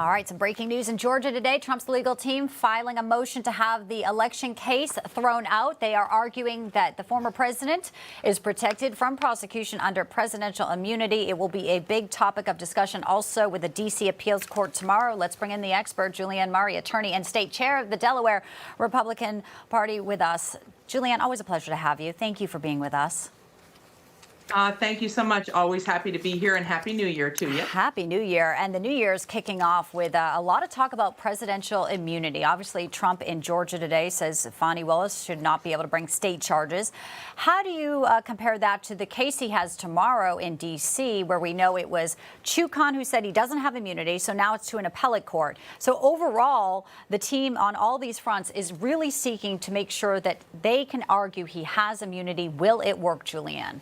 All right, some breaking news in Georgia today. Trump's legal team filing a motion to have the election case thrown out. They are arguing that the former president is protected from prosecution under presidential immunity. It will be a big topic of discussion also with the D.C. Appeals Court tomorrow. Let's bring in the expert, Julianne Murray, attorney and state chair of the Delaware Republican Party, with us. Julianne, always a pleasure to have you. Thank you for being with us. Thank you so much. Always happy to be here, and Happy New Year to you. Happy New Year. And the New Year is kicking off with a lot of talk about presidential immunity. Obviously, Trump in Georgia today says Fani Willis should not be able to bring state charges. How do you compare that to the case he has tomorrow in D.C., where we know it was Chukon who said he doesn't have immunity, so now it's to an appellate court. So overall, the team on all these fronts is really seeking to make sure that they can argue he has immunity. Will it work, Julianne?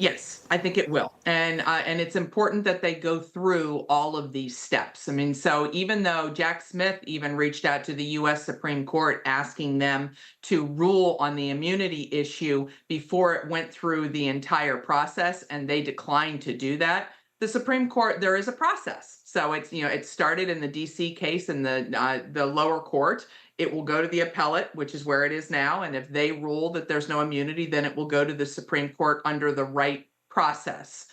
Yes, I think it will. And it's important that they go through all of these steps. I mean, so even though Jack Smith even reached out to the U.S. Supreme Court asking them to rule on the immunity issue before it went through the entire process, and they declined to do that, the Supreme Court, there is a process. So it's, it started in the D.C. case in the lower court. It will go to the appellate, which is where it is now. And if they rule that there's no immunity, then it will go to the Supreme Court under the right process.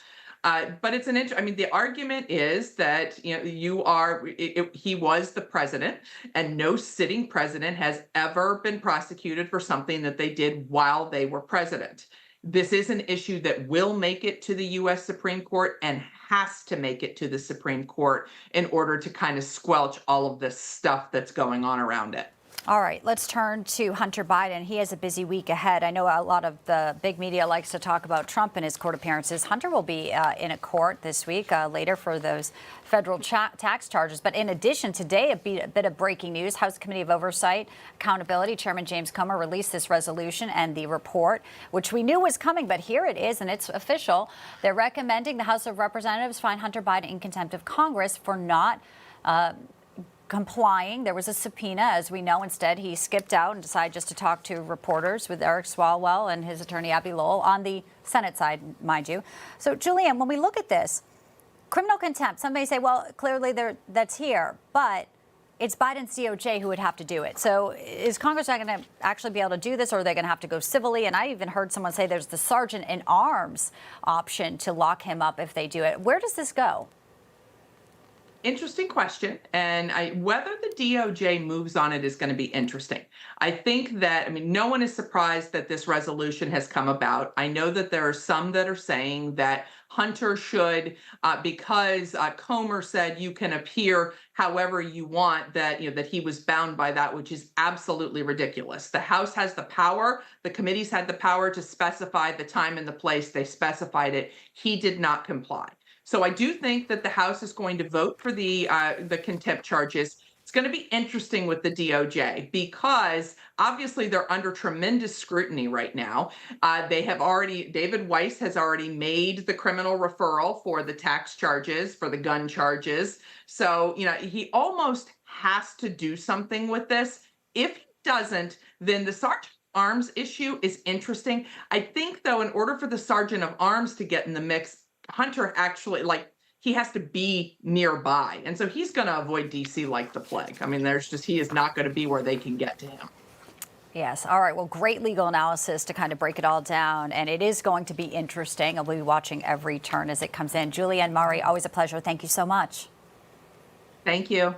But it's the argument is that, he was the president, and no sitting president has ever been prosecuted for something that they did while they were president. This is an issue that will make it to the U.S. Supreme Court and has to make it to the Supreme Court in order to kind of squelch all of this stuff that's going on around it. All right, let's turn to Hunter Biden. He has a busy week ahead. I know a lot of the big media likes to talk about Trump and his court appearances. Hunter will be in a court this week later for those federal tax charges. But in addition, today, a bit of breaking news. House Committee of Oversight Accountability Chairman James Comer released this resolution and the report, which we knew was coming, but here it is, and it's official. They're recommending the House of Representatives find Hunter Biden in contempt of Congress for not complying. There was a subpoena, as we know. Instead, he skipped out and decided just to talk to reporters with Eric Swalwell and his attorney, Abby Lowell, on the Senate side, mind you. So, Julianne, when we look at this, criminal contempt, some may say, well, clearly that's here, but it's Biden's DOJ who would have to do it. So is Congress not going to actually be able to do this, or are they going to have to go civilly? And I even heard someone say there's the sergeant in arms option to lock him up if they do it. Where does this go? Interesting question. And whether the DOJ moves on it is going to be interesting. I think that, no one is surprised that this resolution has come about. I know that there are some that are saying that Hunter should, because Comer said you can appear however you want, that he was bound by that, which is absolutely ridiculous. The House has the power. The committees had the power to specify the time and the place. They specified it. He did not comply. So I do think that the House is going to vote for the contempt charges. It's going to be interesting with the DOJ because obviously they're under tremendous scrutiny right now. David Weiss has already made the criminal referral for the tax charges, for the gun charges. So, he almost has to do something with this. If he doesn't, then the sergeant arms issue is interesting. I think, though, in order for the sergeant of arms to get in the mix, Hunter actually, he has to be nearby. And so he's going to avoid D.C. like the plague. He is not going to be where they can get to him. Yes. All right. Well, great legal analysis to kind of break it all down. And it is going to be interesting. I'll be watching every turn as it comes in. Julianne Murray, always a pleasure. Thank you so much. Thank you.